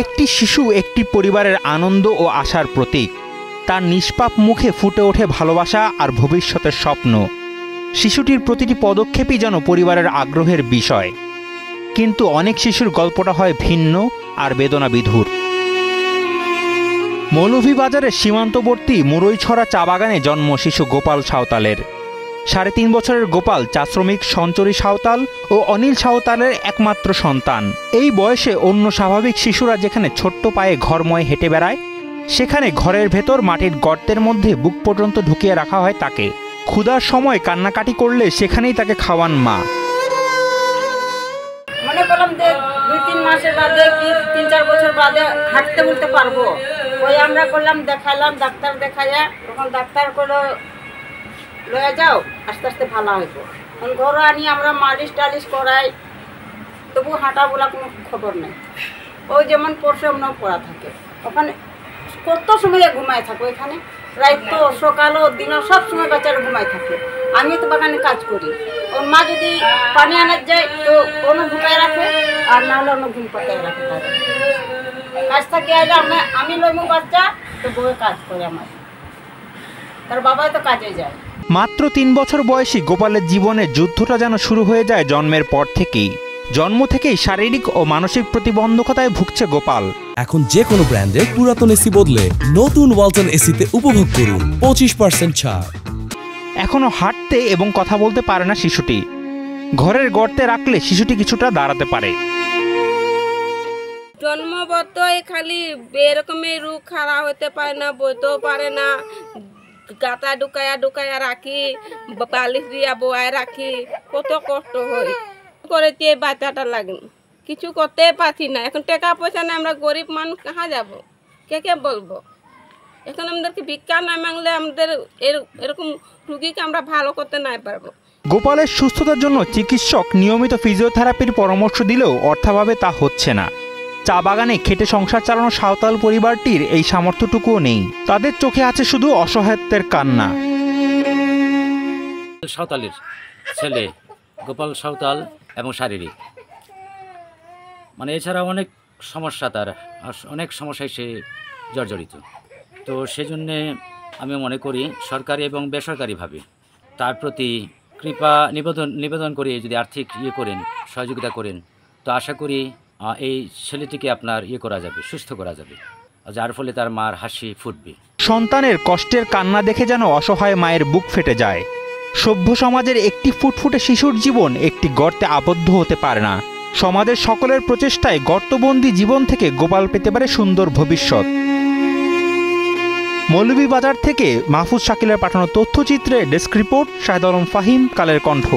একটি শিশু একটি পরিবারের আনন্দ ও আশার প্রতীক। তার নিষ্পাপ মুখে ফুটে ওঠে ভালোবাসা আর ভবিষ্যতের স্বপ্ন। শিশুটির প্রতিটি পদক্ষেপই যেন পরিবারের আগ্রহের বিষয়। কিন্তু অনেক শিশুর গল্পটা হয় ভিন্ন আর বেদনাবিধুর। মৌলভীবাজারের সীমান্তবর্তী মুরইছড়া চা বাগানে জন্ম শিশু গোপাল সাঁওতালের। ৩.৫ বছরের গোপাল চা শ্রমিক সঞ্চরী সাঁওতাল ও অনিল সাঁওতালের একমাত্র সন্তান। এই বয়সে অন্য স্বাভাবিক শিশুরা যেখানে ছোট্ট পায়ে ঘরময় হেঁটে বেড়ায়, সেখানে ঘরের ভেতর মাটির গর্তের মধ্যে বুক পর্যন্ত ঢুকিয়ে রাখা হয় তাকে। ক্ষুধার সময় কান্নাকাটি করলে সেখানেই তাকে খাওয়ান মা। মনে করলাম যে 2-3 মাসের বাদে কি 3-4 বছর বাদে হাঁটতে বলতে পারবো। ওই আমরা করলাম, দেখাইলাম, ডাক্তার দেখাইয়া তখন ডাক্তার করে লয়ে যাও, আস্তে আস্তে ভালো হইব। এখন ঘরে আনি আমরা মালিশ টালিশ করাই, তবু হাঁটা বলা কোনো খবর নেই। ওই যেমন পরশু এমন পড়া থাকে, ওখানে কত সময় ঘুমায় থাকো, এখানে রাত সকালও দিনও সব সময় বাচ্চারা ঘুমায় থাকে। আমি তো বাগানে কাজ করি, ওর মা যদি পানি আনার যায় তো কোনো ঘুমায় রাখে, আর না হলে অন্য ঘুম পাতায় রাখে। তার কাজ থাকে আইলে আমি লইমু বাচ্চা, তো বউয়ে কাজ করে আমার, তার বাবাই তো কাজে যায়। মাত্র 3 বছর বয়সী গোপালের জীবনের যুদ্ধটা যেন শুরু হয়ে যায় জন্মের পর থেকেই। জন্ম থেকেই শারীরিক ও মানসিক প্রতিবন্ধকতায় ভুগছে গোপাল। এখন যে কোনো ব্র্যান্ডের পুরাতন এসি বদলে নতুন ওয়ালটন এসিতে উপভোগ করুন 25% ছাড়। এখনো হাঁটতে এবং কথা বলতে পারে না শিশুটি। ঘরের গর্তে রাখলে শিশুটি কিছুটা দাঁড়াতে পারে। জন্মগতই খালি এরকমের রোগ খারাপ হতে পারে না, বইতেও পারে না, গাতা ঢুকায়া রাখি, বালিশ দিয়া বোয়ায় রাখি, কত কষ্ট হয় করে দিয়ে বাচ্চাটা লাগে, কিছু করতে পারছি না। এখন টাকা পয়সা নেই, আমরা গরিব মানুষ, কাহা যাব, কে বলবো? এখন আমাদেরকে ভিক্ষা না মাংলে আমাদের এরকম রুগীকে আমরা ভালো করতে নাই পারবো। গোপালের সুস্থতার জন্য চিকিৎসক নিয়মিত ফিজিওথেরাপির পরামর্শ দিলেও অর্থাভাবে তা হচ্ছে না। চা বাগানে খেটে সংসার চালানো সাঁওতাল পরিবারটির এই সামর্থ্যটুকুও নেই। তাদের চোখে আছে শুধু অসহায়ত্বের কান্না। সাঁওতালের ছেলে গোপাল সাঁওতাল এবং শারীরিক এছাড়া অনেক সমস্যা, তার অনেক সমস্যায় সে জর্জরিত। তো সেজন্যে আমি মনে করি সরকারি এবং বেসরকারিভাবে তার প্রতি কৃপা নিবেদন করে যদি আর্থিক করেন, সহযোগিতা করেন, তো আশা করি এই ছেলেটিকে আপনার করা যাবে, সুস্থ করা যাবে, যার ফলে তার মার হাসি ফুটবে। সন্তানের কষ্টের কান্না দেখে যেন অসহায় মায়ের বুক ফেটে যায়। সভ্য সমাজের একটি ফুটফুটে শিশুর জীবন একটি গর্তে আবদ্ধ হতে পারে না। সমাজের সকলের প্রচেষ্টায় গর্তবন্দী জীবন থেকে গোপাল পেতে পারে সুন্দর ভবিষ্যৎ। মৌলভীবাজার থেকে মাহফুজ শাকিলের পাঠানো তথ্যচিত্রে ডেস্ক রিপোর্ট, শাহেদ আলম ফাহিম, কালের কণ্ঠ।